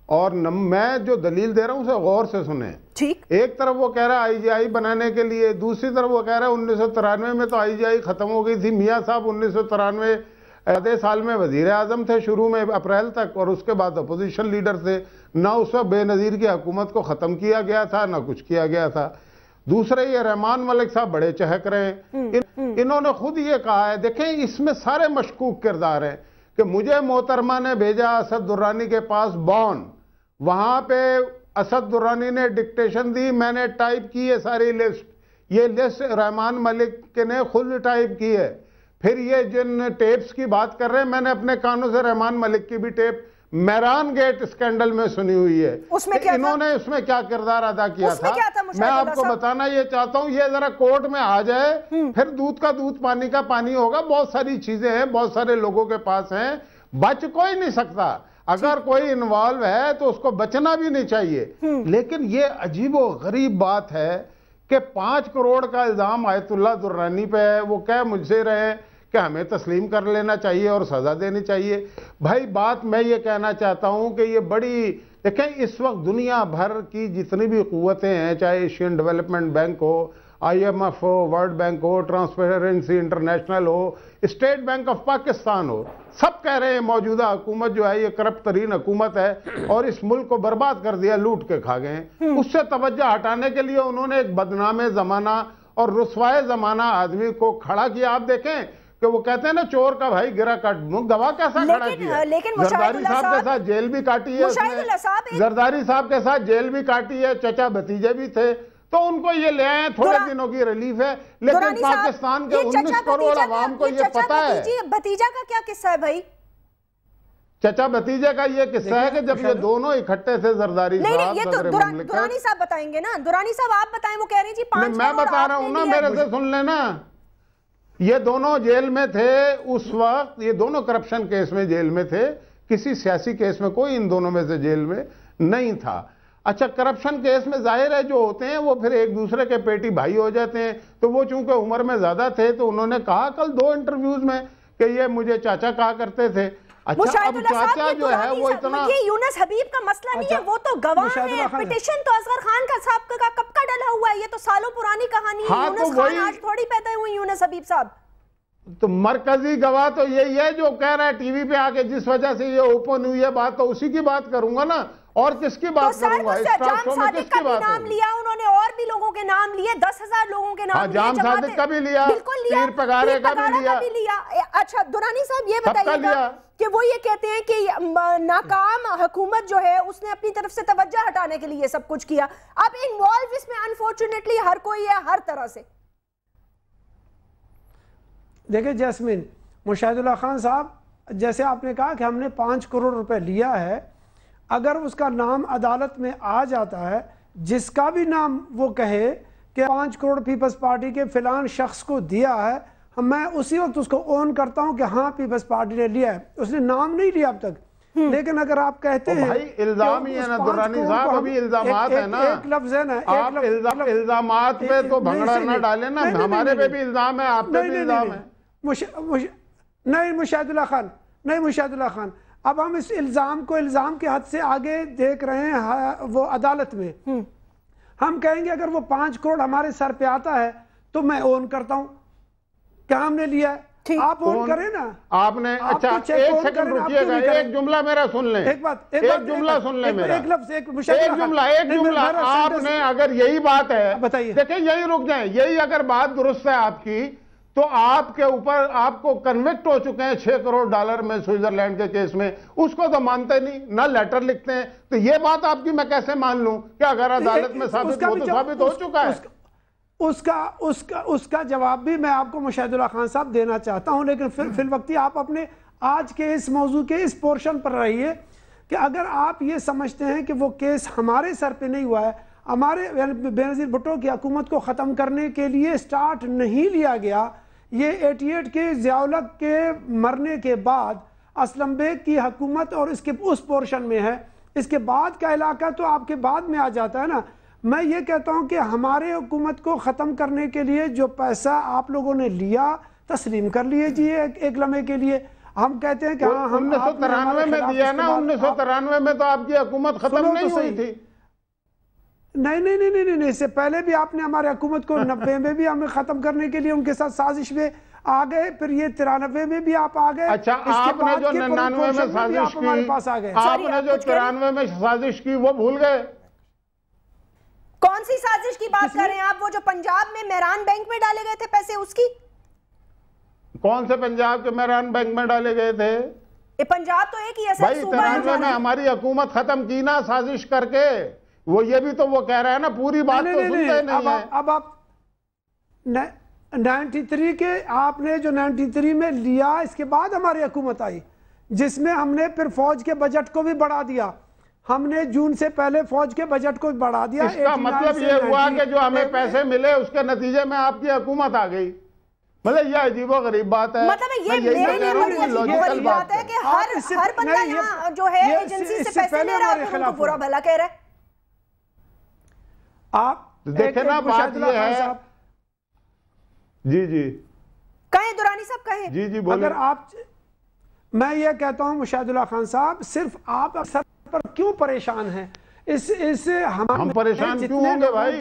اور میں جو دلیل دے رہا ہوں اسے غور سے سنیں. ٹھیک. ایک طرف وہ کہہ رہا ہے آئی جی آئی بنانے کے لیے، دوسری طرف وہ کہہ رہا ہے 1993 میں تو آئی جی آئی ختم ہو گئی تھی. میاں صاحب 1993 آدھے سال میں وزیر اعظم تھے شروع میں اپریل تک، اور اس کے بعد اپوزیشن لیڈر تھے. نہ اس وقت بے نظیر کی حکومت کو ختم کیا گیا تھا نہ کچھ کیا گیا تھا. دوسرے یہ رحمان ملک صاحب بڑے چہک رہے ہیں. انہوں نے خود یہ کہا ہے، دیکھیں اس میں سارے مشکوک کردار ہیں کہ مجھے محترمہ نے بھیجا اسد درانی کے پاس بون، وہاں پہ اسد درانی نے ڈکٹیشن دی، میں نے ٹائپ کی ہے ساری لسٹ. یہ لسٹ رحمان ملک نے خود ٹائپ کی ہے. پھر یہ جن ٹیپس کی بات کر رہے ہیں، میں نے اپنے کانوں سے رحمان ملک کی بھی ٹیپ میران گیٹ اسکینڈل میں سنی ہوئی ہے. انہوں نے اس میں کیا کردار ادا کیا تھا میں آپ کو بتانا یہ چاہتا ہوں. یہ ذرا کورٹ میں آ جائے پھر دودھ کا دودھ پانی کا پانی ہوگا. بہت ساری چیزیں ہیں، بہت سارے لوگوں کے پاس ہیں، بچ کوئی نہیں سکتا. اگر کوئی انوالو ہے تو اس کو بچنا بھی نہیں چاہیے. لیکن یہ عجیب و غریب بات ہے کہ 5 کروڑ کا الزام آیت اللہ درانی پہ ہے. وہ کہہ مجھ سے رہے کہ ہمیں تسلیم کر لینا چاہیے اور سزا دینی چاہیے. بھائی بات میں یہ کہنا چاہتا ہوں کہ یہ بڑی، دیکھیں اس وقت دنیا بھر کی جتنی بھی قوتیں ہیں، چاہے ایشین ڈیولپمنٹ بینک ہو، آئی ایم ایف ہو، ورلڈ بینک ہو، ٹرانسپیرنسی انٹرنیشنل ہو، اسٹیٹ بینک آف پاکستان ہو، سب کہہ رہے ہیں موجودہ حکومت جو ہے یہ کرپٹ ترین حکومت ہے اور اس ملک کو برباد کر دیا، لوٹ کے کھا گئے ہیں. اس سے توجہ ہٹانے کے لیے انہوں نے ایک بدنام زمانہ اور رسوائے زمانہ آدمی کو کھڑا کیا. آپ دیکھیں کہ وہ کہتے ہیں نا چور کا بھائی گرا کٹ، گواہ کیسا کھڑا کیا. زرداری صاحب کے ساتھ جیل بھی کاٹی ہے اس نے، زرداری صاحب کے ساتھ جیل بھی کاٹی ہے، چچا بھتیجے بھی تھے، تو ان کو یہ لے آئے ہیں، تھوڑے دنوں کی ریلیف ہے. لیکن پاکستان کے 19 کروڑ عوام کو یہ پتا ہے. بھتیجا کا کیا قصہ ہے بھائی؟ چچا بھتیجے کا یہ قصہ ہے کہ جب یہ دونوں اکٹھے تھے زرداری صاحب، نہیں یہ تو درانی صاحب بتائیں گے نا. درانی صاحب آپ بتائیں. وہ کہہ رہی جی 5 میں بتا رہا ہوں نا، میرے سے سن لینا. یہ دونوں جیل میں تھے اس وقت، یہ دونوں کرپشن کیس میں جیل میں تھے. کسی سیاسی کیس میں کوئی ان دونوں میں سے جیل میں نہیں تھا. اچھا کرپشن کیس میں ظاہر ہے جو ہوتے ہیں وہ پھر ایک دوسرے کے پیٹی بھائی ہو جاتے ہیں. تو وہ چونکہ عمر میں زیادہ تھے تو انہوں نے کہا کل 2 انٹرویوز میں کہ یہ مجھے چاچا کہا کرتے تھے. اچھا اب چاچا جو ہے وہ اتنا، یہ یونس حبیب کا مسئلہ نہیں ہے، وہ تو گواہ ہے. پٹیشن تو اصغر خان کا صاحب کا کب کا ڈلا ہوا ہے، یہ تو سالوں پرانی کہانی ہے. یونس خان آج تھوڑی پیدا ہوئی یونس حبیب صاحب. تو مرکزی گواہ تو یہی ہے جو کہہ رہا ہے ٹی وی پہ آ کے، جس وجہ سے یہ اوپن ہوئی ہے بات، تو اسی کی بات کروں گا نا. اور کس کی بات کروں گا؟ جام صادق کا بھی نام لیا انہوں نے، اور بھی لوگوں کے نام لیے، 10,000 لوگوں کے نام لیے. جام صادق کا بھی لیا، پیر پگارے کا بھی لیا. اچھا درانی صاحب یہ بتائیے گا کہ وہ یہ کہتے ہیں کہ ناکام حکومت جو ہے اس نے اپنی طرف سے توجہ ہٹانے کے لیے سب کچھ کیا. اب انوالو اس میں انفارچونیٹلی ہر کوئی ہے، ہر طرح سے. دیکھیں جیسمین، مشاہد اللہ خان صاحب، جیسے آپ نے کہا کہ ہم نے 5 کروڑ روپے لیا ہے، اگر اس کا نام عدالت میں آ جاتا ہے، جس کا بھی نام وہ کہے کہ 5 کروڑ پیپلز پارٹی کے فلان شخص کو دیا ہے، میں اسی وقت اس کو اون کرتا ہوں کہ ہاں پیپلز پارٹی نے لیا ہے. اس نے نام نہیں لیا اب تک. لیکن اگر آپ کہتے ہیں بھائی الزام ہی ہے نا درانی صاحب، ابھی الزامات ہیں نا. ایک لفظ ہے نا، آپ الزامات پہ تو بھنگڑا نہ ڈالیں نا. ہمارے پہ بھی الزام ہے، آپ پہ بھی الزام ہے. نہیں مشاہد اللہ خان، اب ہم اس الزام کو الزام کے حد سے آگے دیکھ رہے ہیں وہ عدالت میں. ہم کہیں گے اگر وہ 5 کروڑ ہمارے سر پہ آتا ہے تو میں اون کرتا ہوں کہ ہم نے لیا ہے. آپ اون کریں نا. آپ نے اچھا ایک سیکنڈ رکیے گا، ایک جملہ میرا سن لیں. ایک جملہ سن لیں میرا، ایک جملہ. آپ نے اگر یہی بات ہے، بتائیے، دیکھیں یہی رک جائیں. یہی اگر بات درست ہے آپ کی تو آپ کے اوپر آپ کو کنوکٹ ہو چکے ہیں 6 کروڑ ڈالر میں سوئٹزرلینڈ کے کیس میں. اس کو تو مانتے نہیں، نہ لیٹر لکھتے ہیں. تو یہ بات آپ کی میں کیسے مان لوں کہ اگر عدالت میں ثابت ہو چکا ہے؟ اس کا جواب بھی میں آپ کو مشاہد اللہ خان صاحب دینا چاہتا ہوں. لیکن فی الوقت آپ اپنے آج کے اس موضوع کے اس پورشن پر رہیے کہ اگر آپ یہ سمجھتے ہیں کہ وہ کیس ہمارے سر پہ نہیں ہوا ہے، ہمارے بے نظیر بھٹو کی حکومت کو ختم کرنے کے لیے سٹارٹ نہیں لیا گیا، یہ 88 کے ضیاء الحق کے مرنے کے بعد اسلم بیگ کی حکومت اور اس کے اس پورشن میں ہے. اس کے بعد کا علاقہ تو آپ کے بعد میں آ جاتا ہے نا. میں یہ کہتا ہوں کہ ہمارے حکومت کو ختم کرنے کے لیے جو پیسہ آپ لوگوں نے لیا تسلیم کر لیجئے ایک لمحے کے لیے. ہم کہتے ہیں کہ ہاں ہم 1993 میں دیا نا, 1993 میں تو آپ کی حکومت ختم نہیں ہوئی تھی. نہیں, اس سے پہلے بھی آپ نے ہمارے حکومت کو 90 میں بھی ہمیں ختم کرنے کے لیے ان کے ساتھ سازش میں آ گئے, پھر یہ 93 میں بھی آپ آ گئے. اچھا, آپ نے جو 99 میں سازش کی, آپ نے جو 93 میں سازش کی وہ بھول گئے؟ کون سی سازش کی بات کر رہے ہیں آپ؟ وہ جو پنجاب میں مہران بینک میں ڈالے گئے تھے پیسے, اس کی؟ کون سے پنجاب کے مہران بینک میں ڈالے گئے تھے؟ پنجاب تو ایک ہی ہے بھائی 93 میں ہماری حکومت ختم کی نا سازش کر کے. وہ یہ بھی تو وہ کہہ رہے ہیں نا, پوری بات تو سنتے نہیں ہیں. اب آپ 93 کے آپ نے جو 93 میں لیا, اس کے بعد ہماری حکومت آئی جس میں ہم نے پھر فوج کے بجٹ کو بھی بڑھا دیا. ہم نے جون سے پہلے فوج کے بجٹ کو بھی بڑھا دیا. اس کا مطلب یہ ہوا کہ جو ہمیں پیسے ملے اس کے نتیجے میں آپ کی حکومت آ گئی. مطلب یہ عجیب و غریب بات ہے. مطلب یہ میرے لیے بڑی عجیب و غریب بات ہے کہ ہر بندہ یہاں جو ہے ایجنسی سے پیسے لے رہا ہے اور ان کو برا بھلا کہہ رہا ہے. آپ دیکھیں نا, بات یہ ہے. جی کہیں درانی صاحب کہیں. جی بولیں. اگر آپ, میں یہ کہتا ہوں مشاہد اللہ خان صاحب, صرف آپ سر پر کیوں پریشان ہیں؟ اس ہم پریشان کیوں ہوں گے بھائی؟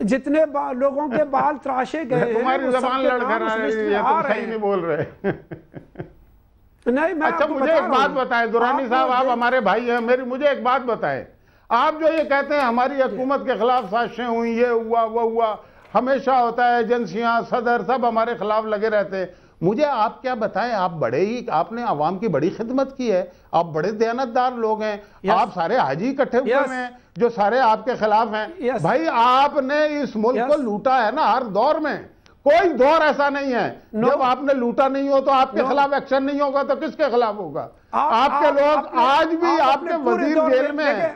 جتنے لوگوں کے بال تراشے گئے ہیں, تمہاری زبان لڑکھا رہا ہے, تم صحیح نہیں بول رہے. نہیں, میں اچھا مجھے ایک بات بتائیں درانی صاحب, آپ ہمارے بھائی ہیں, مجھے ایک بات بتائیں. آپ جو یہ کہتے ہیں ہماری حکومت کے خلاف سازشیں ہوئیں, یہ ہوا وہ ہوا, ہمیشہ ہوتا ہے, ایجنسیاں صدر سب ہمارے خلاف لگے رہتے ہیں. مجھے آپ کیا بتائیں, آپ نے عوام کی بڑی خدمت کی ہے, آپ بڑے دیانتدار لوگ ہیں, آپ سارے حاجی اکٹھے ہوئے ہیں جو سارے آپ کے خلاف ہیں. بھائی آپ نے اس ملک کو لوٹا ہے نا ہر دور میں, کوئی دور ایسا نہیں ہے جب آپ نے لوٹا نہیں ہو تو آپ کے خلاف ایکشن نہیں ہوگا, تو کس کے خلاف ہوگا؟ آپ کے لوگ آج بھی, آپ کے وزیر جیل میں ہیں,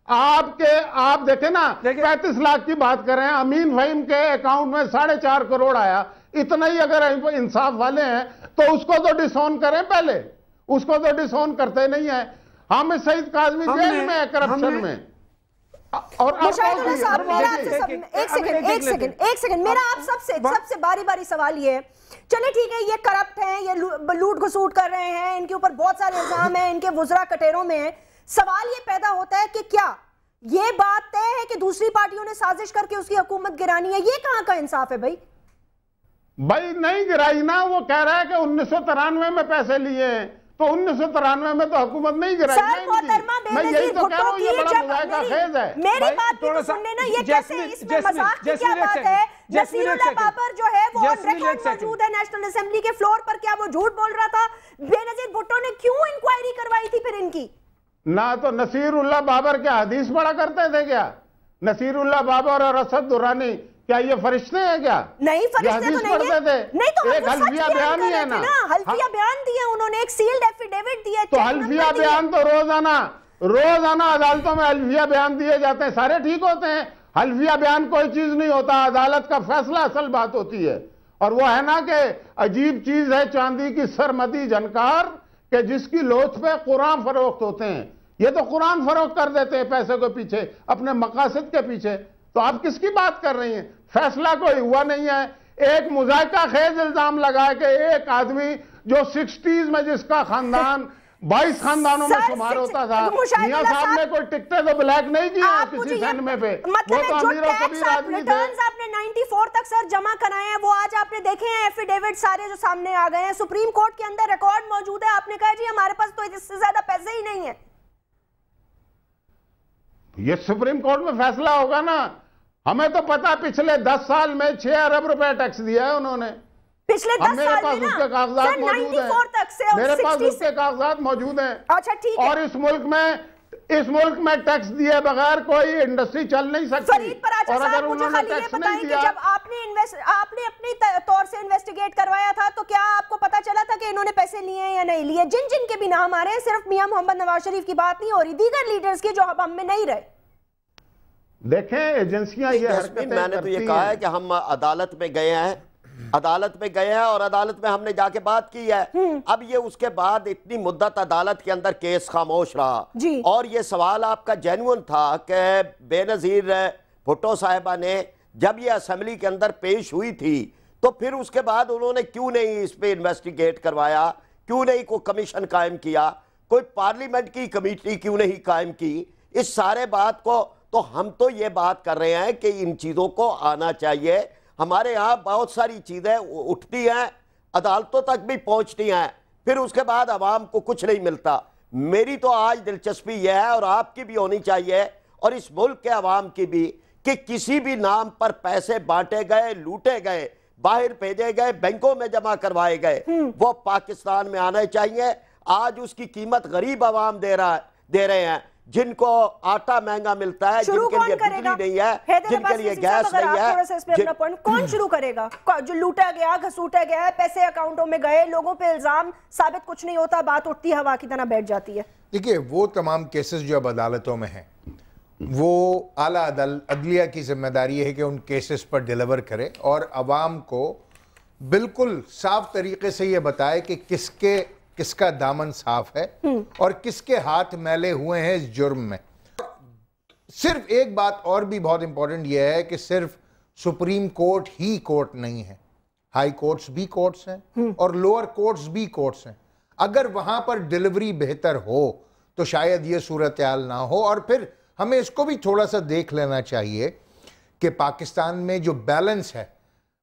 آپ دیکھیں نا 35 لاکھ کی بات کریں, امین فہیم کے اکاؤنٹ میں 4.5 کروڑ آیا. اتنا ہی اگر انصاف والے ہیں تو اس کو تو ڈسون کریں, پہلے اس کو تو ڈسون کرتے نہیں ہیں. حامد سعید کاظمی جیل میں ہے کرپشن میں. اور مشاہد اللہ صاحب, ایک سیکنڈ, میرا آپ سب سے باری باری سوال یہ ہے, چلے ٹھیک ہے یہ کرپٹ ہیں, یہ لوٹ گھسوٹ کر رہے ہیں, ان کے اوپر بہت سارے الزام ہیں, ان کے وزراء کٹیروں میں ہیں. سوال یہ پیدا ہوتا ہے کہ کیا یہ بات طے ہے کہ دوسری پارٹیوں نے سازش کر کے اس کی حکومت گرانی ہے؟ یہ کہاں کا انصاف ہے بھائی؟ نہیں گرائی نا, وہ کہہ رہا ہے کہ 1993 میں پیسے لیے ہیں, تو 1993 میں تو حکومت نہیں گرائی. سر محترمہ بے نظیر بھٹو کی, میری بات بھی تو سننے نا, یہ کیسے اس میں مذاق کی کیا بات ہے؟ نصیر اللہ بابر جو ہے وہ آن ریکارڈ موجود ہے نیشنل اسمبلی کے فلور پر, کیا وہ جھوٹ بول رہا تھا؟ بے نظیر بھٹو نے کیوں انکوائری کروائی تھی پھر ان کی؟ نہ تو نصیر اللہ بابر کیا حدیث پڑھا کرتے تھے کیا؟ نصیر اللہ بابر اور اسد درانی کیا یہ فرشتے ہیں کیا؟ نہیں فرشتے تو نہیں ہیں. نہیں تو ایک حلفیہ بیان ہی ہے نا, حلفیہ بیان دیا انہوں نے, ایک سیلڈ ایفیڈیوٹ دیا. تو حلفیہ بیان تو روزانہ عدالتوں میں حلفیہ بیان دیے جاتے ہیں, سارے ٹھیک ہوتے ہیں. حلفیہ بیان کوئی چیز نہیں ہوتا, عدالت کا فیصلہ اصل بات ہوتی ہے. اور وہ ہے نا کہ عجیب چیز ہے چاندی کی سرمدی جنکار, کہ جس کی لوچ پہ قرآن فروخت ہوتے ہیں. یہ تو قرآن فروخت کر دیتے ہیں پیسے کے پیچھے, اپنے مقاصد کے پیچھے. تو آپ کس کی بات کر رہی ہیں؟ فیصلہ کوئی ہوا نہیں ہے. ایک مذائقہ خیز الزام لگا کہ ایک آدمی جو 60s میں جس کا خاندان 22 خاندانوں میں شمار ہوتا تھا, میاں صاحب نے کوئی ٹکٹیں تو بلیک نہیں کی ہیں کسی سن میں پہ, وہ تو امیر و کبیر آدمی تھے. آپ نے 94 تک سر جمع کرائے ہیں, وہ آج آپ نے دیکھے ہیں ایفیڈیوٹ سارے جو سامنے آ گئے ہیں, سپریم کورٹ کے اندر ریکارڈ موجود ہے. آپ نے کہا جی ہمارے پاس تو اس سے زیادہ پیسے ہی نہیں ہیں. یہ سپریم کورٹ میں فیصلہ ہوگا نا. ہمیں تو پتا پچھلے 10 سال میں 6 ارب روپے ٹیکس دیا ہے انہوں نے. پچھلے 10 سال میں میرے پاس اس کے کاغذات موجود ہیں, میرے پاس اس کے کاغذات موجود ہیں. اور اس ملک میں ٹیکس دیے بغیر کوئی انڈسٹری چل نہیں سکتی. فرید پراچا صاحب مجھے خالی یہ بتائیں کہ جب آپ نے اپنی طور سے انویسٹیگیٹ کروایا تھا تو کیا آپ کو پتا چلا تھا کہ انہوں نے پیسے لیے ہیں یا نہیں لیے؟ جن کے بھی نام آ رہے ہیں, صرف میاں محمد نواز شریف کی بات نہیں ہو رہی, دیگر لیڈرز کی جو اب ہم میں نہیں رہے. دیکھیں ایجنسیاں یہ حرکتیں میں نے تو یہ کہا ہے کہ ہم عدالت میں گئے ہیں اور عدالت میں ہم نے جا کے بات کی ہے. اب یہ اس کے بعد اتنی مدت عدالت کے اندر کیس خاموش رہا, اور یہ سوال آپ کا جینون تھا کہ بے نظیر بھٹو صاحبہ نے جب یہ اسمبلی کے اندر پیش ہوئی تھی تو پھر اس کے بعد انہوں نے کیوں نہیں اس پہ انویسٹیگیٹ کروایا, کیوں نہیں کوئی کمیشن قائم کیا, کوئی پارلیمنٹ کی کمیٹی کیوں نہیں قائم کی؟ اس سارے بات کو تو ہم تو یہ بات کر رہے ہیں کہ ان چیزوں کو آنا چاہیے. ہمارے یہاں بہت ساری چیزیں اٹھتی ہیں, عدالتوں تک بھی پہنچتی ہیں, پھر اس کے بعد عوام کو کچھ نہیں ملتا. میری تو آج دلچسپی یہ ہے, اور آپ کی بھی ہونی چاہیے اور اس ملک کے عوام کی بھی, کہ کسی بھی نام پر پیسے بانٹے گئے, لوٹے گئے, باہر بھیجے گئے, بینکوں میں جمع کروائے گئے, وہ پاکستان میں آنے چاہیے. آج اس کی قیمت غریب عوام دے رہے ہیں, جن کو آٹا مہنگا ملتا ہے, جن کے لیے بجلی نہیں ہے, جن کے لیے گیس نہیں ہے. کون شروع کرے گا؟ جو لوٹا گیا, گھسوٹا گیا, پیسے اکاؤنٹوں میں گئے, لوگوں پہ الزام ثابت کچھ نہیں ہوتا, بات اٹھتی ہوا کی طرح بیٹھ جاتی ہے. دیکھیے وہ تمام کیسز جو اب عدالتوں میں ہیں, وہ اعلیٰ عدلیہ کی ذمہ داری ہے کہ ان کیسز پر ڈیلیور کرے اور عوام کو بالکل صاف طریقے سے یہ بتائے کہ کس کا دامن صاف ہے اور کس کے ہاتھ میلے ہوئے ہیں اس جرم میں. صرف ایک بات اور بھی بہت امپورٹنٹ یہ ہے کہ صرف سپریم کورٹ ہی کورٹ نہیں ہے, ہائی کورٹس بھی کورٹس ہیں اور لوور کورٹس بھی کورٹس ہیں. اگر وہاں پر ڈیلیوری بہتر ہو تو شاید یہ صورتحال نہ ہو. اور پھر ہمیں اس کو بھی تھوڑا سا دیکھ لینا چاہیے کہ پاکستان میں جو بیلنس ہے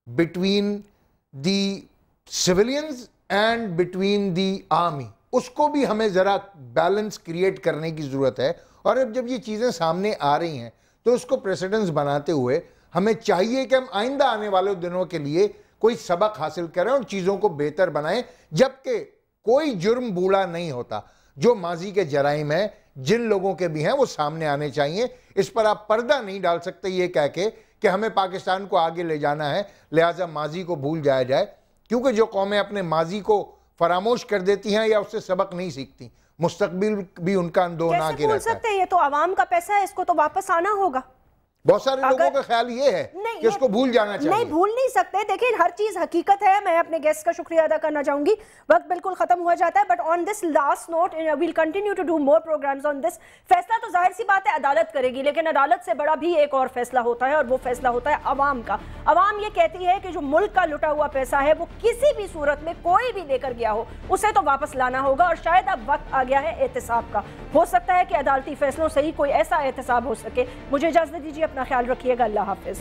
between the civilians and between the army, اس کو بھی ہمیں ذرا بیلنس کریٹ کرنے کی ضرورت ہے. اور اب جب یہ چیزیں سامنے آ رہی ہیں تو اس کو پریسیڈنس بناتے ہوئے ہمیں چاہیے کہ ہم آئندہ آنے والے دنوں کے لیے کوئی سبق حاصل کریں اور چیزوں کو بہتر بنائیں. جبکہ کوئی جرم بوڑھا نہیں ہوتا, جو ماضی کے جرائم ہیں جن لوگوں کے بھی ہیں وہ سامنے آنے چاہیے. اس پر آپ پردہ نہیں ڈال سکتے یہ کہہ کے کہ ہمیں پاکستان کو آگے لے جانا ہے لہٰذا ماضی کو بھول جایا جائے, کیونکہ جو قومیں اپنے ماضی کو فراموش کر دیتی ہیں یا اس سے سبق نہیں سیکھتی, مستقبل بھی ان کا اندوہ نہ کے رہتا ہے. کیسے یہ تو عوام کا پیسہ ہے, اس کو تو واپس آنا ہوگا. بہت سارے لوگوں کا خیال یہ ہے کہ اس کو بھول جانا چاہیے. نہیں بھول نہیں سکتے, دیکھیں ہر چیز حقیقت ہے. میں اپنے گیسٹ کا شکریہ ادا کرنا چاہوں گی, وقت بالکل ختم ہوا جاتا ہے. But on this last note we'll continue to do more programmes on this. فیصلہ تو ظاہر سی بات ہے عدالت کرے گی, لیکن عدالت سے بڑا بھی ایک اور فیصلہ ہوتا ہے, اور وہ فیصلہ ہوتا ہے عوام کا. عوام یہ کہتی ہے کہ جو ملک کا لٹا ہوا پیسہ ہے وہ کسی بھی صورت میں کوئی بھی لے کر گیا ہو اسے تو واپس لانا ہوگا. اور شاید اب وقت آ گیا ہے احتساب کا. ہو سکتا ہے کہ عدالتی فیصلوں سے ہی کوئی ایسا احتساب ہو سکے. مجھے اجازت دیجیے, اپنا خیال رکھیے گا. اللہ حافظ.